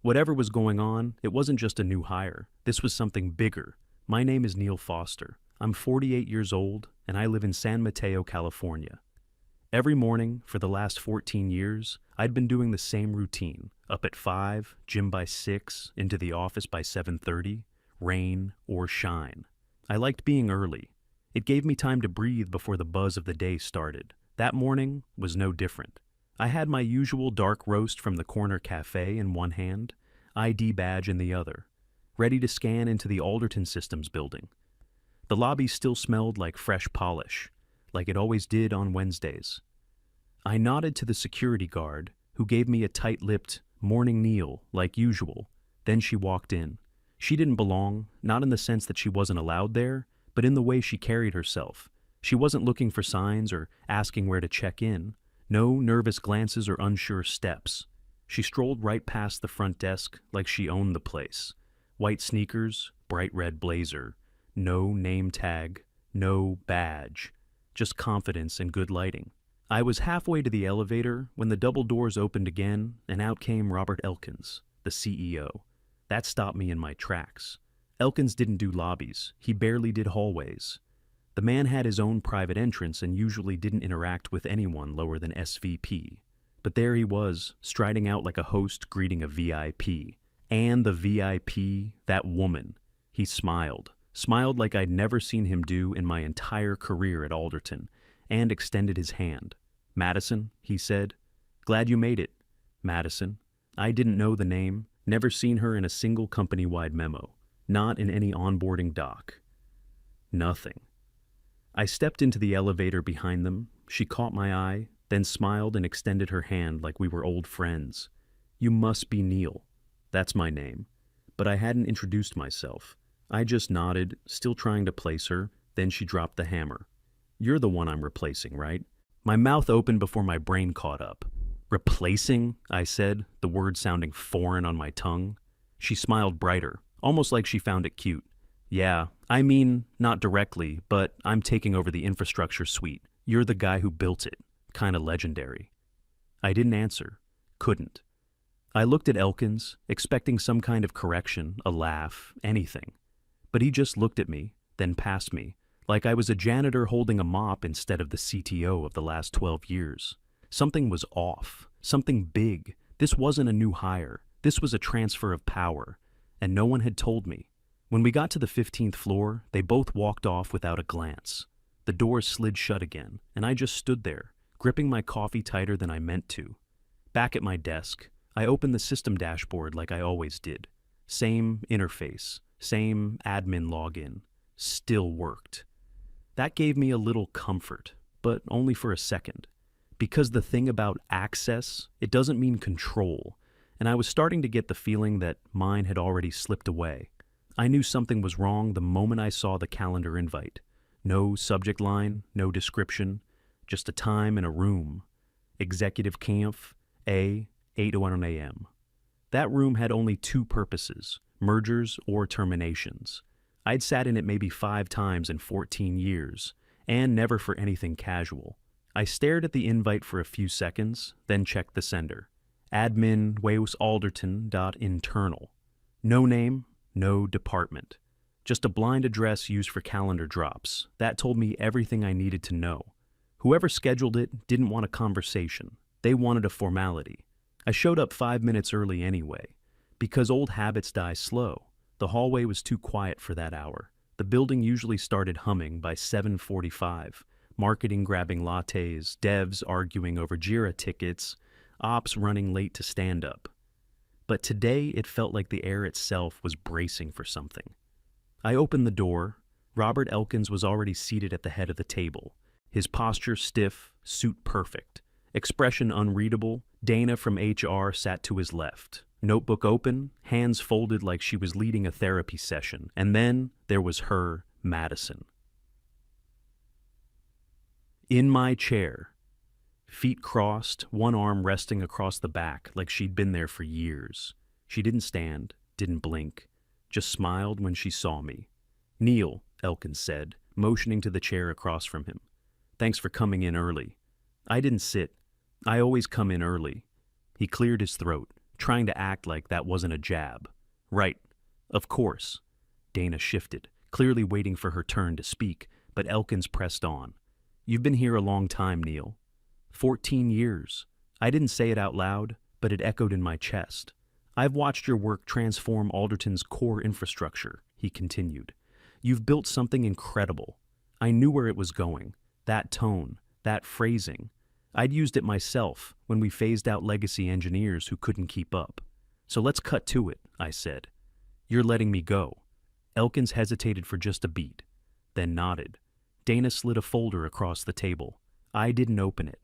Whatever was going on, it wasn't just a new hire. This was something bigger. My name is Neil Foster. I'm 48 years old, and I live in San Mateo, California. Every morning, for the last 14 years, I'd been doing the same routine. Up at 5, gym by 6, into the office by 7:30, rain or shine. I liked being early. It gave me time to breathe before the buzz of the day started. That morning was no different. I had my usual dark roast from the corner cafe in one hand, ID badge in the other, ready to scan into the Alderton Systems building. The lobby still smelled like fresh polish, like it always did on Wednesdays. I nodded to the security guard, who gave me a tight-lipped, "Morning, Neil," like usual. Then she walked in. She didn't belong, not in the sense that she wasn't allowed there, but in the way she carried herself. She wasn't looking for signs or asking where to check in. No nervous glances or unsure steps. She strolled right past the front desk like she owned the place. White sneakers, bright red blazer. No name tag, no badge. Just confidence and good lighting. I was halfway to the elevator when the double doors opened again and out came Robert Elkins, the CEO. That stopped me in my tracks. Elkins didn't do lobbies. He barely did hallways. The man had his own private entrance and usually didn't interact with anyone lower than SVP. But there he was, striding out like a host greeting a VIP. And the VIP, that woman. He smiled like I'd never seen him do in my entire career at Alderton, and extended his hand. "Madison," he said. "Glad you made it." Madison. I didn't know the name, never seen her in a single company-wide memo, not in any onboarding doc. Nothing. I stepped into the elevator behind them. She caught my eye, then smiled and extended her hand like we were old friends. "You must be Neil." That's my name. But I hadn't introduced myself. I just nodded, still trying to place her, then she dropped the hammer. "You're the one I'm replacing, right?" My mouth opened before my brain caught up. "Replacing?" I said, the word sounding foreign on my tongue. She smiled brighter, almost like she found it cute. "Yeah, I mean, not directly, but I'm taking over the infrastructure suite. You're the guy who built it. Kinda legendary." I didn't answer. Couldn't. I looked at Elkins, expecting some kind of correction, a laugh, anything. But he just looked at me, then past me, like I was a janitor holding a mop instead of the CTO of the last 12 years. Something was off. Something big. This wasn't a new hire. This was a transfer of power. And no one had told me. When we got to the 15th floor, they both walked off without a glance. The doors slid shut again, and I just stood there, gripping my coffee tighter than I meant to. Back at my desk, I opened the system dashboard like I always did. Same interface, same admin login. Still worked. That gave me a little comfort, but only for a second. Because the thing about access, it doesn't mean control, and I was starting to get the feeling that mine had already slipped away. I knew something was wrong the moment I saw the calendar invite. No subject line, no description, just a time and a room. Executive Camp, A, 8 to 1 a.m. That room had only two purposes, mergers or terminations. I'd sat in it maybe 5 times in 14 years, and never for anything casual. I stared at the invite for a few seconds, then checked the sender. Admin wausalderton.internal. No name, no department. Just a blind address used for calendar drops. That told me everything I needed to know. Whoever scheduled it didn't want a conversation. They wanted a formality. I showed up 5 minutes early anyway. Because old habits die slow. The hallway was too quiet for that hour. The building usually started humming by 7:45. Marketing grabbing lattes, devs arguing over Jira tickets, ops running late to stand up. But today it felt like the air itself was bracing for something. I opened the door. Robert Elkins was already seated at the head of the table. His posture stiff, suit perfect. Expression unreadable. Dana from HR sat to his left. Notebook open, hands folded like she was leading a therapy session. And then there was her, Madison. In my chair, feet crossed, one arm resting across the back like she'd been there for years. She didn't stand, didn't blink, just smiled when she saw me. "Neil," Elkins said, motioning to the chair across from him. "Thanks for coming in early." I didn't sit. I always come in early. He cleared his throat. trying to act like that wasn't a jab. Right. Of course. Dana shifted, clearly waiting for her turn to speak, but Elkins pressed on. You've been here a long time, Neil. 14 years. I didn't say it out loud, but it echoed in my chest. I've watched your work transform Alderton's core infrastructure, he continued. You've built something incredible. I knew where it was going. That tone, that phrasing. I'd used it myself when we phased out legacy engineers who couldn't keep up. So let's cut to it, I said. You're letting me go. Elkins hesitated for just a beat, then nodded. Dana slid a folder across the table. I didn't open it.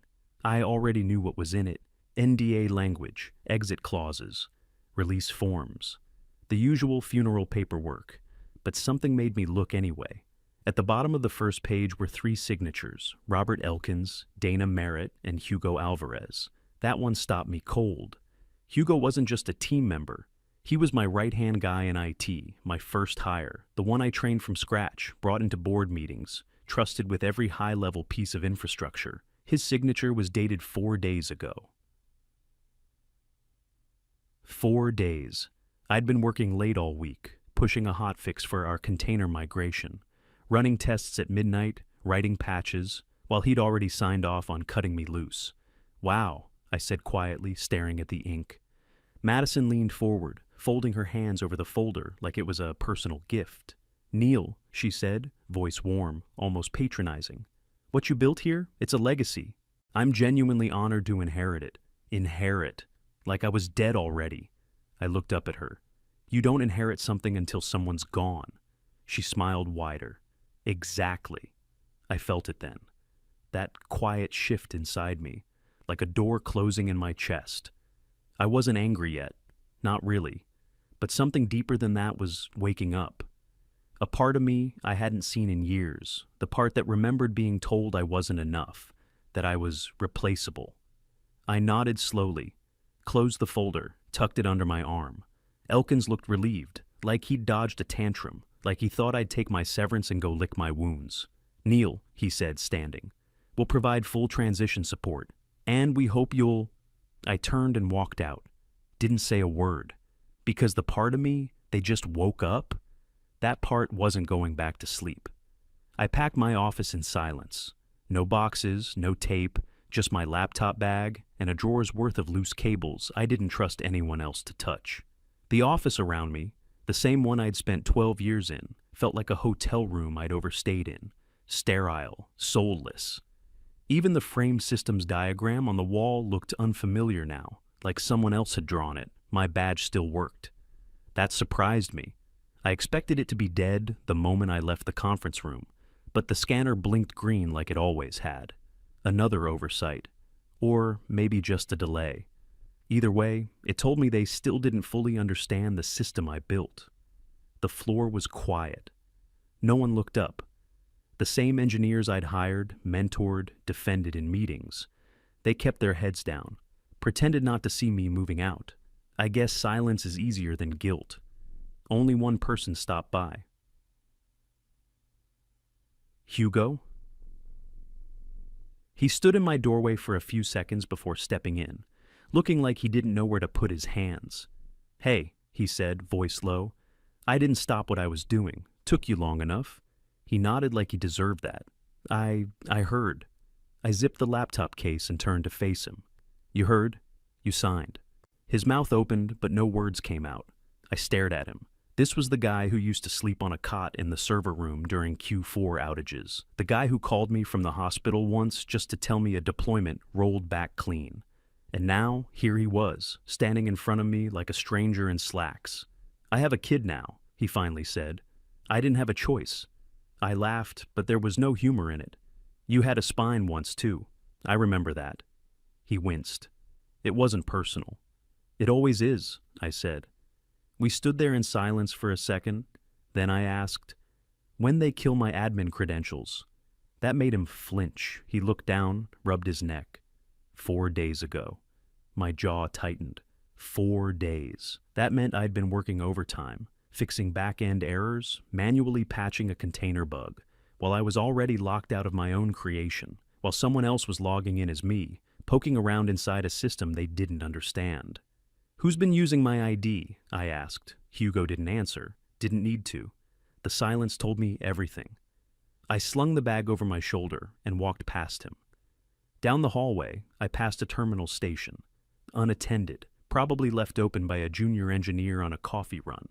I already knew what was in it. NDA language, exit clauses, release forms, the usual funeral paperwork, but something made me look anyway. At the bottom of the first page were 3 signatures, Robert Elkins, Dana Merritt, and Hugo Alvarez. That one stopped me cold. Hugo wasn't just a team member. He was my right-hand guy in IT, my first hire, the one I trained from scratch, brought into board meetings, trusted with every high-level piece of infrastructure. His signature was dated 4 days ago. 4 days. I'd been working late all week, pushing a hotfix for our container migration, running tests at midnight, writing patches, while he'd already signed off on cutting me loose. Wow, I said quietly, staring at the ink. Madison leaned forward, folding her hands over the folder like it was a personal gift. Neil, she said, voice warm, almost patronizing. What you built here, it's a legacy. I'm genuinely honored to inherit it. Inherit. Like I was dead already. I looked up at her. You don't inherit something until someone's gone. She smiled wider. Exactly. I felt it then. That quiet shift inside me, like a door closing in my chest. I wasn't angry yet. Not really. But something deeper than that was waking up. A part of me I hadn't seen in years, the part that remembered being told I wasn't enough, that I was replaceable. I nodded slowly, closed the folder, tucked it under my arm. Elkins looked relieved, like he'd dodged a tantrum, like he thought I'd take my severance and go lick my wounds. Neil, he said, standing, we'll provide full transition support, and we hope you'll... I turned and walked out. Didn't say a word. Because the part of me, they just woke up, that part wasn't going back to sleep. I packed my office in silence. No boxes, no tape, just my laptop bag and a drawer's worth of loose cables I didn't trust anyone else to touch. The office around me, the same one I'd spent 12 years in, felt like a hotel room I'd overstayed in. Sterile, soulless. Even the frame systems diagram on the wall looked unfamiliar now, like someone else had drawn it. My badge still worked. That surprised me. I expected it to be dead the moment I left the conference room, but the scanner blinked green like it always had. Another oversight. Or maybe just a delay. Either way, it told me they still didn't fully understand the system I built. The floor was quiet. No one looked up. The same engineers I'd hired, mentored, defended in meetings. They kept their heads down, pretended not to see me moving out. I guess silence is easier than guilt. Only one person stopped by. Hugo? He stood in my doorway for a few seconds before stepping in, looking like he didn't know where to put his hands. Hey, he said, voice low. I didn't stop what I was doing. Took you long enough. He nodded like he deserved that. I heard. I zipped the laptop case and turned to face him. You heard? You signed. His mouth opened, but no words came out. I stared at him. This was the guy who used to sleep on a cot in the server room during Q4 outages. The guy who called me from the hospital once just to tell me a deployment rolled back clean. And now, here he was, standing in front of me like a stranger in slacks. I have a kid now, he finally said. I didn't have a choice. I laughed, but there was no humor in it. You had a spine once, too. I remember that. He winced. It wasn't personal. It always is, I said. We stood there in silence for a second. Then I asked, when they kill my admin credentials? That made him flinch. He looked down, rubbed his neck. 4 days ago. My jaw tightened. 4 days. That meant I'd been working overtime, fixing back-end errors, manually patching a container bug, while I was already locked out of my own creation, while someone else was logging in as me, poking around inside a system they didn't understand. "Who's been using my ID?" I asked. Hugo didn't answer, didn't need to. The silence told me everything. I slung the bag over my shoulder and walked past him. Down the hallway, I passed a terminal station. Unattended, probably left open by a junior engineer on a coffee run.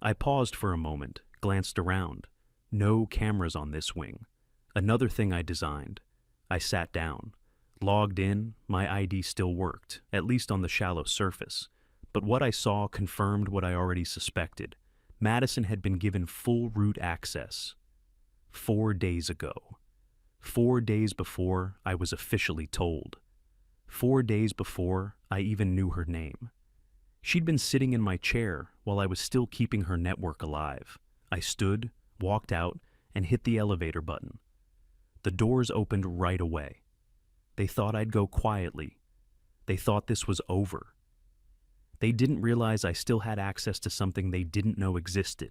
I paused for a moment, glanced around. No cameras on this wing. Another thing I designed. I sat down. Logged in, my ID still worked, at least on the shallow surface. But what I saw confirmed what I already suspected. Madison had been given full root access. 4 days ago. 4 days before I was officially told. 4 days before I even knew her name. She'd been sitting in my chair while I was still keeping her network alive. I stood, walked out, and hit the elevator button. The doors opened right away. They thought I'd go quietly. They thought this was over. They didn't realize I still had access to something they didn't know existed.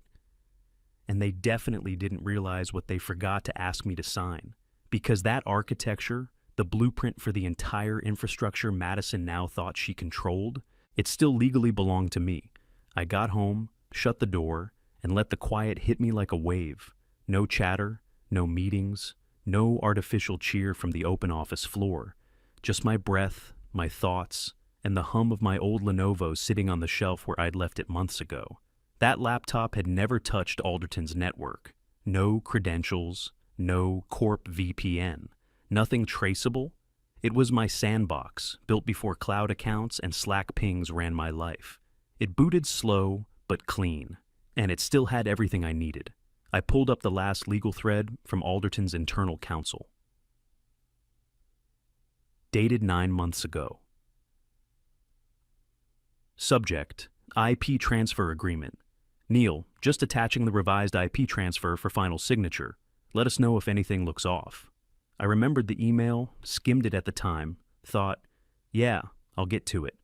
And they definitely didn't realize what they forgot to ask me to sign. Because that architecture, the blueprint for the entire infrastructure Madison now thought she controlled, it still legally belonged to me. I got home, shut the door, and let the quiet hit me like a wave. No chatter, no meetings, no artificial cheer from the open office floor. Just my breath, my thoughts, and the hum of my old Lenovo sitting on the shelf where I'd left it months ago. That laptop had never touched Alderton's network. No credentials, no Corp VPN, nothing traceable. It was my sandbox, built before cloud accounts and Slack pings ran my life. It booted slow, but clean, and it still had everything I needed. I pulled up the last legal thread from Alderton's internal counsel. Dated 9 months ago. Subject, IP transfer agreement. Neil, just attaching the revised IP transfer for final signature. Let us know if anything looks off. I remembered the email, skimmed it at the time, thought, yeah, I'll get to it.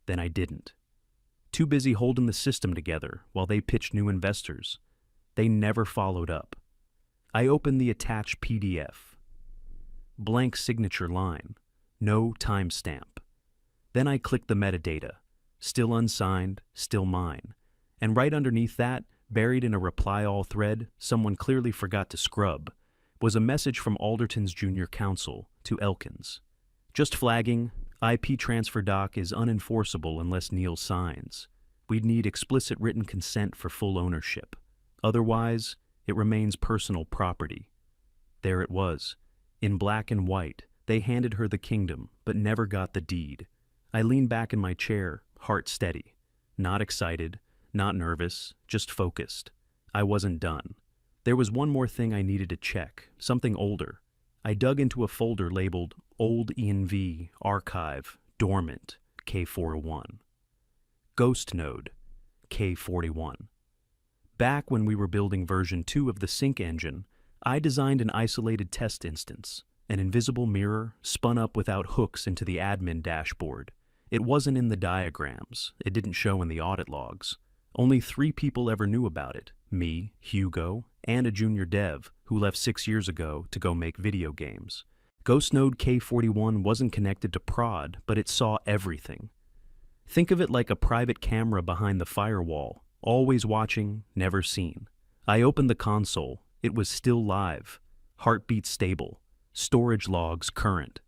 Then I didn't. Too busy holding the system together while they pitched new investors. They never followed up. I opened the attached PDF. Blank signature line. No timestamp. Then I clicked the metadata. Still unsigned, still mine. And right underneath that, buried in a reply all thread someone clearly forgot to scrub, was a message from Alderton's junior counsel to Elkins. Just flagging, IP transfer doc is unenforceable unless Neil signs. We'd need explicit written consent for full ownership. Otherwise, it remains personal property. There it was. In black and white, they handed her the kingdom, but never got the deed. I leaned back in my chair, heart steady. Not excited, not nervous, just focused. I wasn't done. There was one more thing I needed to check, something older. I dug into a folder labeled Old ENV, Archive, Dormant, K401. Ghost Node, K41. Back when we were building version 2 of the sync engine, I designed an isolated test instance, an invisible mirror spun up without hooks into the admin dashboard. It wasn't in the diagrams, it didn't show in the audit logs. Only 3 people ever knew about it, me, Hugo, and a junior dev who left 6 years ago to go make video games. Ghost Node K41 wasn't connected to prod, but it saw everything. Think of it like a private camera behind the firewall, always watching, never seen. I opened the console. It was still live, heartbeat stable, storage logs current.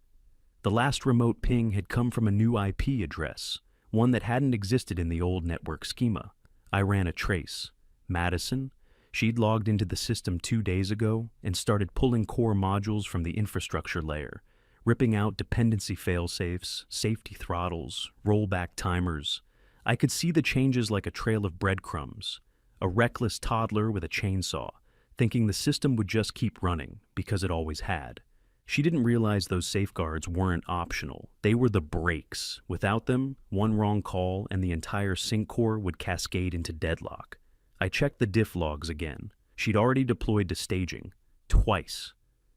The last remote ping had come from a new IP address, one that hadn't existed in the old network schema. I ran a trace. Madison? She'd logged into the system 2 days ago and started pulling core modules from the infrastructure layer, ripping out dependency failsafes, safety throttles, rollback timers. I could see the changes like a trail of breadcrumbs. A reckless toddler with a chainsaw, thinking the system would just keep running because it always had. She didn't realize those safeguards weren't optional. They were the brakes. Without them, one wrong call and the entire sync core would cascade into deadlock. I checked the diff logs again. She'd already deployed to staging. Twice.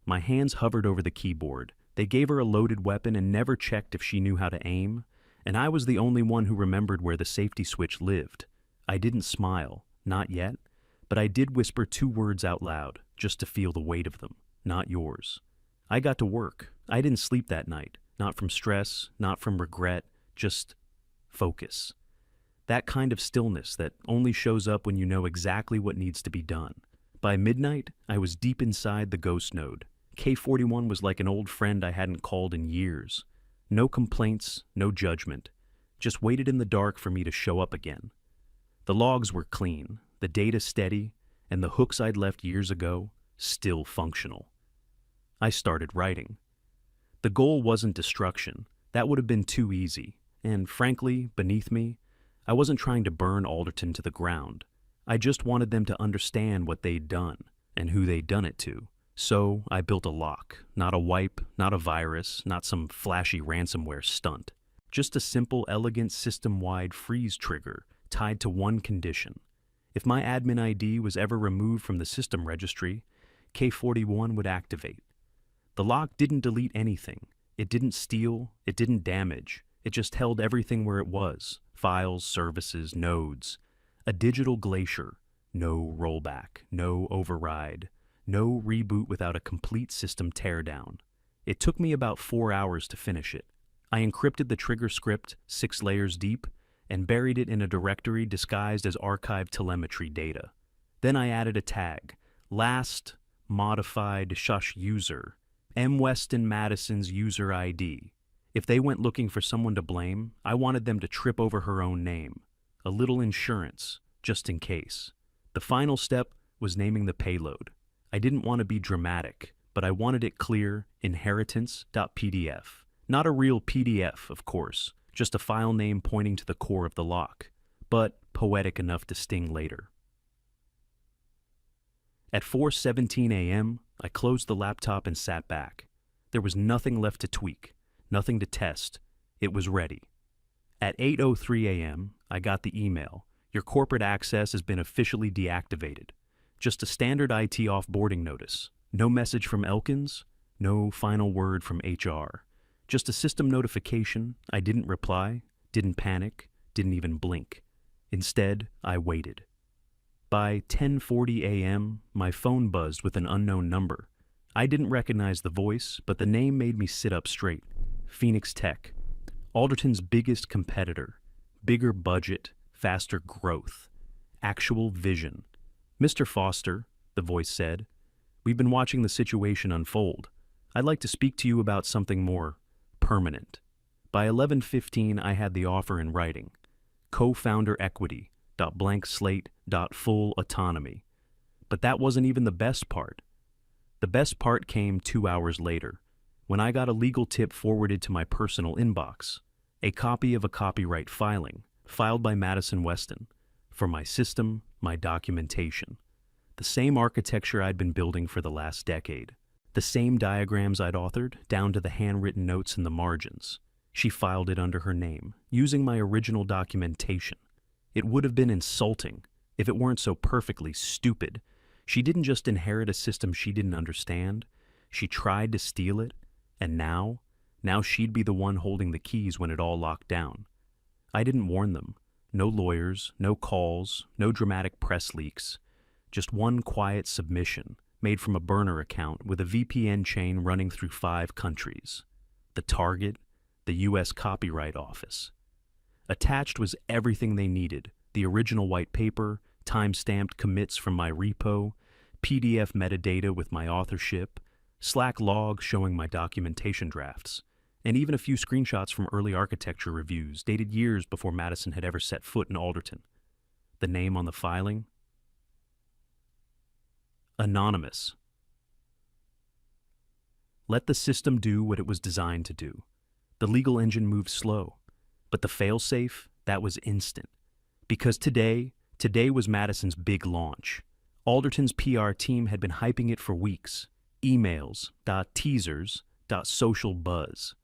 My hands hovered over the keyboard. They gave her a loaded weapon and never checked if she knew how to aim. And I was the only one who remembered where the safety switch lived. I didn't smile. Not yet. But I did whisper 2 words out loud, just to feel the weight of them. Not yours. I got to work. I didn't sleep that night. Not from stress, not from regret, just focus. That kind of stillness that only shows up when you know exactly what needs to be done. By midnight, I was deep inside the ghost node. K41 was like an old friend I hadn't called in years. No complaints, no judgment. Just waited in the dark for me to show up again. The logs were clean, the data steady, and the hooks I'd left years ago still functional. I started writing. The goal wasn't destruction. That would have been too easy. And frankly, beneath me, I wasn't trying to burn Alderton to the ground. I just wanted them to understand what they'd done and who they'd done it to. So I built a lock, not a wipe, not a virus, not some flashy ransomware stunt. Just a simple, elegant system-wide freeze trigger tied to one condition. If my admin ID was ever removed from the system registry, K41 would activate. The lock didn't delete anything. It didn't steal. It didn't damage. It just held everything where it was. Files, services, nodes. A digital glacier. No rollback. No override. No reboot without a complete system teardown. It took me about 4 hours to finish it. I encrypted the trigger script 6 layers deep and buried it in a directory disguised as archived telemetry data. Then I added a tag. Last modified shush user. M. Weston Madison's user ID. If they went looking for someone to blame, I wanted them to trip over her own name. A little insurance, just in case. The final step was naming the payload. I didn't want to be dramatic, but I wanted it clear: inheritance.pdf. Not a real PDF, of course, just a file name pointing to the core of the lock, but poetic enough to sting later. At 4:17 a.m., I closed the laptop and sat back. There was nothing left to tweak, nothing to test. It was ready. At 8:03 a.m., I got the email. Your corporate access has been officially deactivated. Just a standard IT offboarding notice. No message from Elkins, no final word from HR. Just a system notification. I didn't reply, didn't panic, didn't even blink. Instead, I waited. By 10:40 a.m., my phone buzzed with an unknown number. I didn't recognize the voice, but the name made me sit up straight. Phoenix Tech. Alderton's biggest competitor. Bigger budget, faster growth. Actual vision. Mr. Foster, the voice said, we've been watching the situation unfold. I'd like to speak to you about something more permanent. By 11:15, I had the offer in writing. Co-founder equity, blank slate, full autonomy. But that wasn't even the best part. The best part came 2 hours later, when I got a legal tip forwarded to my personal inbox. A copy of a copyright filing, filed by Madison Weston, for my system, my documentation. The same architecture I'd been building for the last decade. The same diagrams I'd authored, down to the handwritten notes in the margins. She filed it under her name, using my original documentation. It would have been insulting if it weren't so perfectly stupid. She didn't just inherit a system she didn't understand. She tried to steal it, and now she'd be the one holding the keys when it all locked down. I didn't warn them. No lawyers, no calls, no dramatic press leaks. Just one quiet submission, made from a burner account with a VPN chain running through 5 countries. The target, the U.S. Copyright Office. Attached was everything they needed: the original white paper, time-stamped commits from my repo, PDF metadata with my authorship, Slack logs showing my documentation drafts, and even a few screenshots from early architecture reviews dated years before Madison had ever set foot in Alderton. The name on the filing? Anonymous. Let the system do what it was designed to do. The legal engine moved slow, but the failsafe, that was instant. Because today was Madison's big launch. Alderton's PR team had been hyping it for weeks. Emails, teasers, social buzz.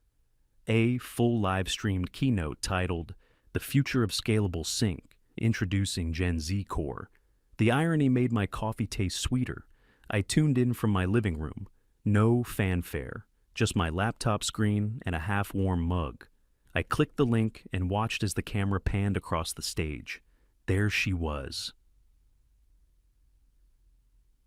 A full live-streamed keynote titled The Future of Scalable Sync, Introducing Gen Z Core. The irony made my coffee taste sweeter. I tuned in from my living room. No fanfare, just my laptop screen and a half-warm mug. I clicked the link and watched as the camera panned across the stage. There she was.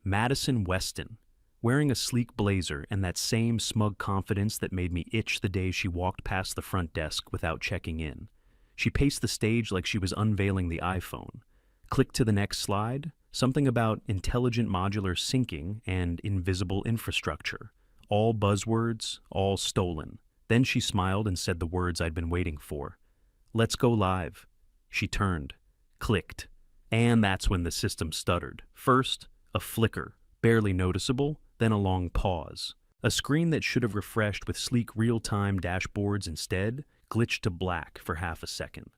Madison Weston, wearing a sleek blazer and that same smug confidence that made me itch the day she walked past the front desk without checking in. She paced the stage like she was unveiling the iPhone. Click to the next slide. Something about intelligent modular syncing and invisible infrastructure. All buzzwords, all stolen. Then she smiled and said the words I'd been waiting for. Let's go live. She turned, clicked, and that's when the system stuttered. First, a flicker, barely noticeable, then a long pause. A screen that should have refreshed with sleek real-time dashboards instead glitched to black for half a second.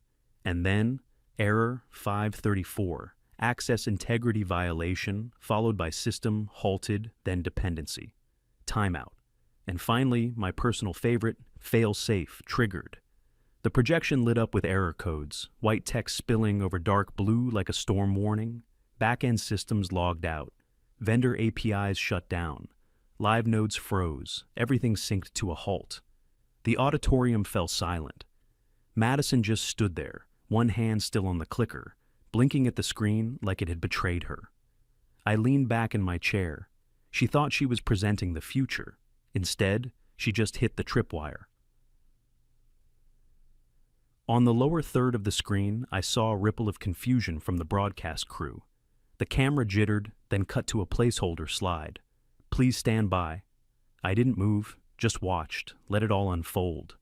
And then, error 534, access integrity violation, followed by system halted, then dependency. Timeout. And finally, my personal favorite, fail-safe, triggered. The projection lit up with error codes, white text spilling over dark blue like a storm warning. Back-end systems logged out. Vendor APIs shut down. Live nodes froze. Everything synced to a halt. The auditorium fell silent. Madison just stood there, one hand still on the clicker, blinking at the screen like it had betrayed her. I leaned back in my chair. She thought she was presenting the future. Instead, she just hit the tripwire. On the lower third of the screen, I saw a ripple of confusion from the broadcast crew. The camera jittered, then cut to a placeholder slide. Please stand by. I didn't move, just watched, let it all unfold.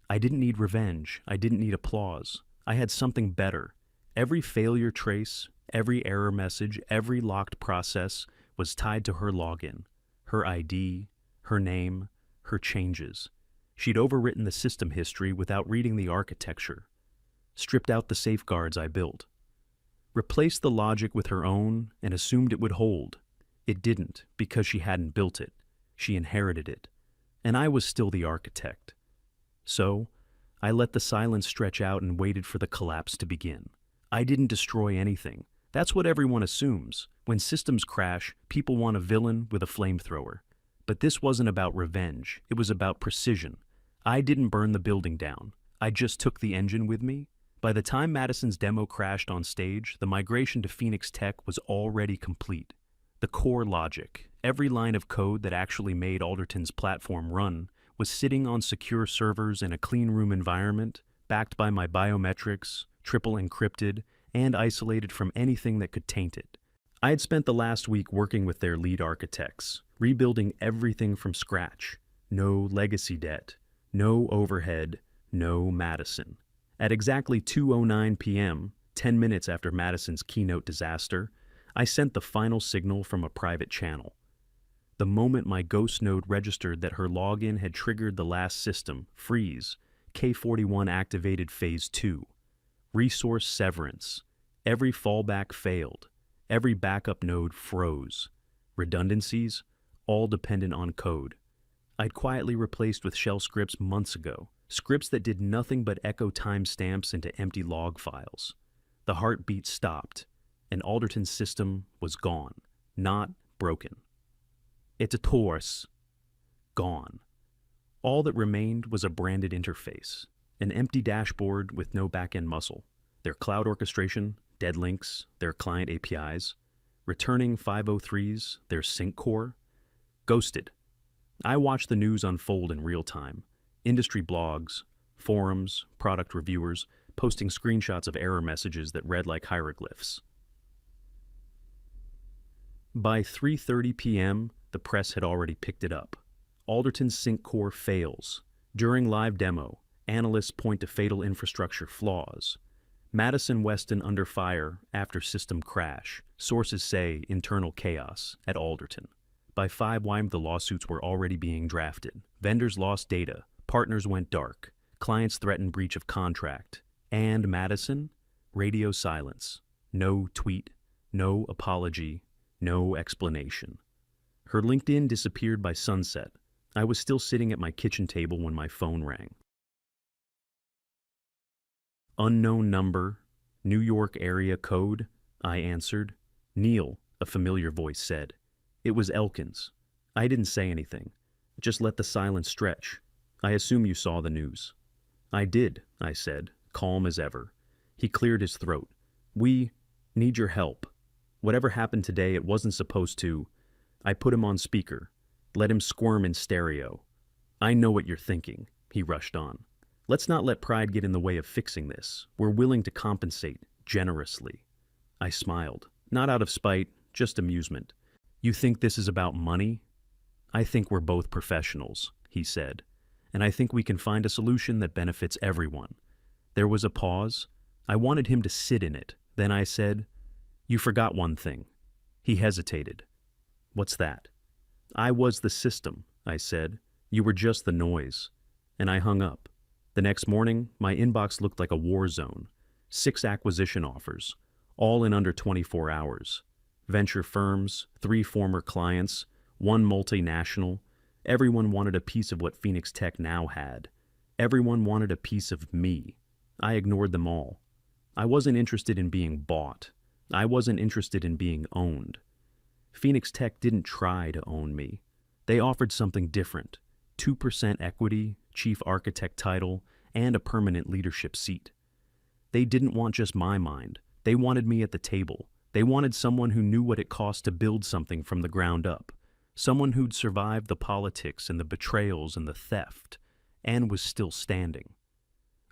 I didn't need revenge. I didn't need applause. I had something better. Every failure trace, every error message, every locked process was tied to her login, her ID, her name, her changes. She'd overwritten the system history without reading the architecture, stripped out the safeguards I built, replaced the logic with her own and assumed it would hold. It didn't, because she hadn't built it. She inherited it. And I was still the architect. So, I let the silence stretch out and waited for the collapse to begin. I didn't destroy anything. That's what everyone assumes. When systems crash, people want a villain with a flamethrower. But this wasn't about revenge. It was about precision. I didn't burn the building down. I just took the engine with me. By the time Madison's demo crashed on stage, the migration to Phoenix Tech was already complete. The core logic, every line of code that actually made Alderton's platform run, was sitting on secure servers in a clean room environment, backed by my biometrics, triple encrypted, and isolated from anything that could taint it. I had spent the last week working with their lead architects, rebuilding everything from scratch. No legacy debt, no overhead, no Madison. At exactly 2:09 p.m., 10 minutes after Madison's keynote disaster, I sent the final signal from a private channel. The moment my ghost node registered that her login had triggered the last system, freeze, K41 activated phase 2. Resource severance. Every fallback failed. Every backup node froze. Redundancies, all dependent on code. I'd quietly replaced with shell scripts months ago, scripts that did nothing but echo timestamps into empty log files. The heartbeat stopped, and Alderton's system was gone, not broken. It's a torse. Gone. All that remained was a branded interface, an empty dashboard with no back-end muscle, their cloud orchestration, dead links, their client APIs, returning 503s, their sync core, ghosted. I watched the news unfold in real time. Industry blogs, forums, product reviewers, posting screenshots of error messages that read like hieroglyphs. By 3:30 p.m., the press had already picked it up. Alderton's sync core fails. During live demo, analysts point to fatal infrastructure flaws. Madison Weston under fire after system crash. Sources say internal chaos at Alderton. By 5 the lawsuits were already being drafted. Vendors lost data. Partners went dark. Clients threatened breach of contract. And Madison? Radio silence. No tweet. No apology. No explanation. Her LinkedIn disappeared by sunset. I was still sitting at my kitchen table when my phone rang. Unknown number, New York area code, I answered. Neil, a familiar voice said. It was Elkins. I didn't say anything. Just let the silence stretch. I assume you saw the news. I did, I said, calm as ever. He cleared his throat. We need your help. Whatever happened today, it wasn't supposed to. I put him on speaker. Let him squirm in stereo. I know what you're thinking, he rushed on. Let's not let pride get in the way of fixing this. We're willing to compensate generously. I smiled, not out of spite, just amusement. You think this is about money? I think we're both professionals, he said, and I think we can find a solution that benefits everyone. There was a pause. I wanted him to sit in it. Then I said, "You forgot one thing." He hesitated. "What's that?" "I was the system," I said. "You were just the noise." And I hung up. The next morning, my inbox looked like a war zone. 6 acquisition offers, all in under 24 hours. Venture firms, 3 former clients, 1 multinational. Everyone wanted a piece of what Phoenix Tech now had. Everyone wanted a piece of me. I ignored them all. I wasn't interested in being bought. I wasn't interested in being owned. Phoenix Tech didn't try to own me. They offered something different. 2% equity, chief architect title, and a permanent leadership seat. They didn't want just my mind. They wanted me at the table. They wanted someone who knew what it cost to build something from the ground up. Someone who'd survived the politics and the betrayals and the theft, and was still standing.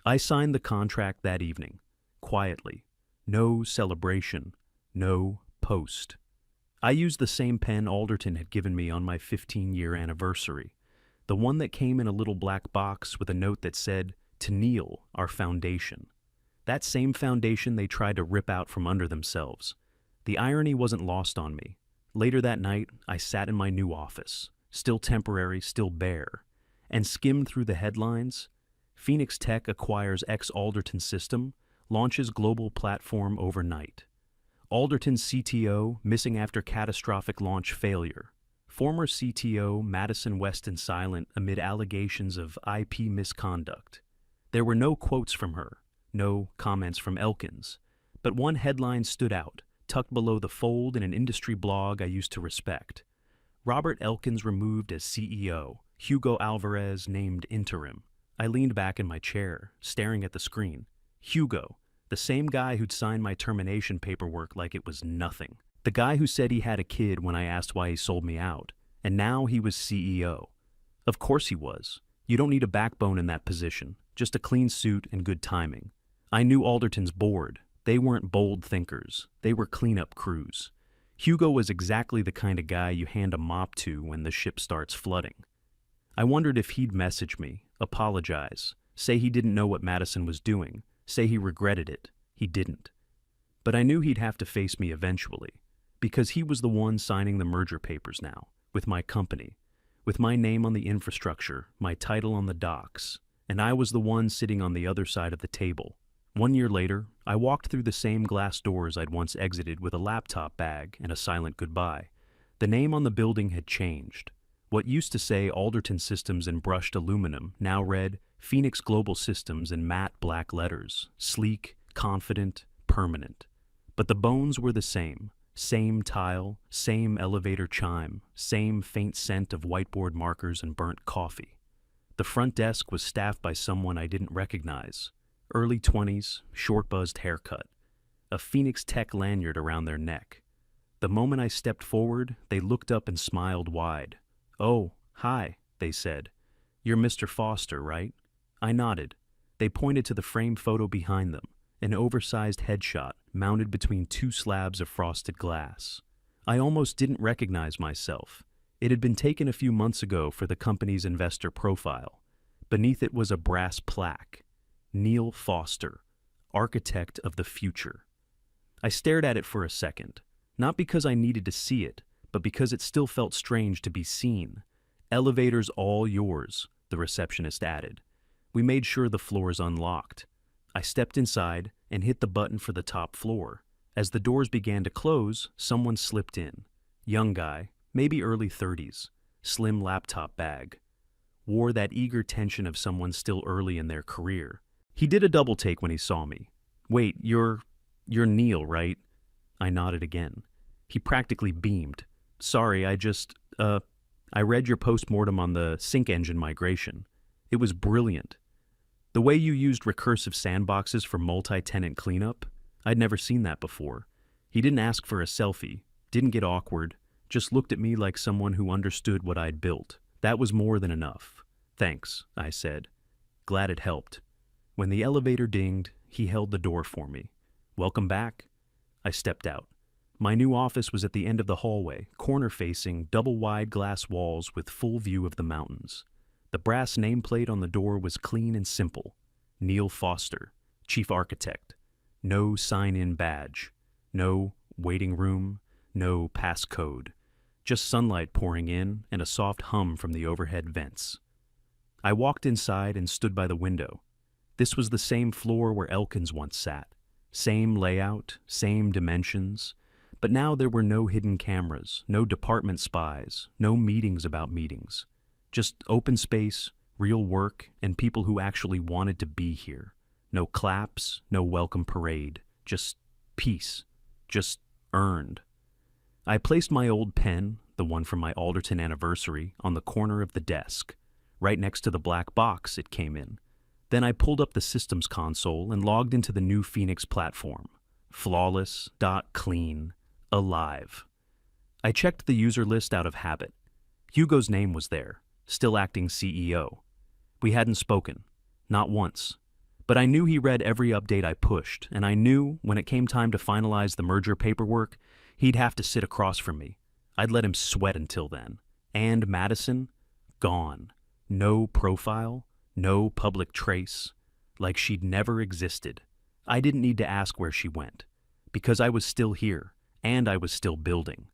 I signed the contract that evening, quietly. No celebration, no post. I used the same pen Alderton had given me on my 15-year anniversary, the one that came in a little black box with a note that said, "To Neil, our foundation." That same foundation they tried to rip out from under themselves. The irony wasn't lost on me. Later that night, I sat in my new office, still temporary, still bare, and skimmed through the headlines. Phoenix Tech acquires ex-Alderton system, launches global platform overnight. Alderton CTO missing after catastrophic launch failure. Former CTO Madison Weston silent amid allegations of IP misconduct. There were no quotes from her, no comments from Elkins, but one headline stood out, tucked below the fold in an industry blog I used to respect. Robert Elkins removed as CEO, Hugo Alvarez named interim. I leaned back in my chair, staring at the screen. Hugo, the same guy who'd signed my termination paperwork like it was nothing. The guy who said he had a kid when I asked why he sold me out. And now he was CEO. Of course he was. You don't need a backbone in that position, just a clean suit and good timing. I knew Alderton's board. They weren't bold thinkers. They were cleanup crews. Hugo was exactly the kind of guy you hand a mop to when the ship starts flooding. I wondered if he'd message me, apologize, say he didn't know what Madison was doing, say he regretted it. He didn't. But I knew he'd have to face me eventually, because he was the one signing the merger papers now, with my company, with my name on the infrastructure, my title on the docs, and I was the one sitting on the other side of the table. 1 year later, I walked through the same glass doors I'd once exited with a laptop bag and a silent goodbye. The name on the building had changed. What used to say Alderton Systems in brushed aluminum now read Phoenix Global Systems in matte black letters, sleek, confident, permanent. But the bones were the same. Same tile, same elevator chime, same faint scent of whiteboard markers and burnt coffee. The front desk was staffed by someone I didn't recognize. Early 20s, short-buzzed haircut. A Phoenix Tech lanyard around their neck. The moment I stepped forward, they looked up and smiled wide. "Oh, hi," they said. "You're Mr. Foster, right?" I nodded. They pointed to the framed photo behind them, an oversized headshot mounted between 2 slabs of frosted glass. I almost didn't recognize myself. It had been taken a few months ago for the company's investor profile. Beneath it was a brass plaque. Neil Foster, Architect of the Future. I stared at it for a second, not because I needed to see it, but because it still felt strange to be seen. "Elevators all yours," the receptionist added. "We made sure the floor's unlocked." I stepped inside and hit the button for the top floor. As the doors began to close, someone slipped in. Young guy, maybe early 30s, slim laptop bag. Wore that eager tension of someone still early in their career. He did a double take when he saw me. "Wait, you're Neil, right?" I nodded again. He practically beamed. "Sorry, I read your postmortem on the sync engine migration. It was brilliant. The way you used recursive sandboxes for multi-tenant cleanup, I'd never seen that before." He didn't ask for a selfie, didn't get awkward, just looked at me like someone who understood what I'd built. That was more than enough. "Thanks," I said. "Glad it helped." When the elevator dinged, he held the door for me. "Welcome back." I stepped out. My new office was at the end of the hallway, corner-facing, double-wide glass walls with full view of the mountains. The brass nameplate on the door was clean and simple. Neil Foster, Chief Architect. No sign-in badge. No waiting room. No passcode. Just sunlight pouring in and a soft hum from the overhead vents. I walked inside and stood by the window. This was the same floor where Elkins once sat. Same layout, same dimensions. But now there were no hidden cameras, no department spies, no meetings about meetings. Just open space, real work, and people who actually wanted to be here. No claps, no welcome parade. Just peace. Just earned. I placed my old pen, the one from my Alderton anniversary, on the corner of the desk, right next to the black box it came in. Then I pulled up the systems console and logged into the new Phoenix platform. Flawless, clean, alive. I checked the user list out of habit. Hugo's name was there, still acting CEO. We hadn't spoken, not once. But I knew he read every update I pushed, and I knew, when it came time to finalize the merger paperwork, he'd have to sit across from me. I'd let him sweat until then. And Madison? Gone. No profile, no public trace, like she'd never existed. I didn't need to ask where she went, because I was still here, and I was still building.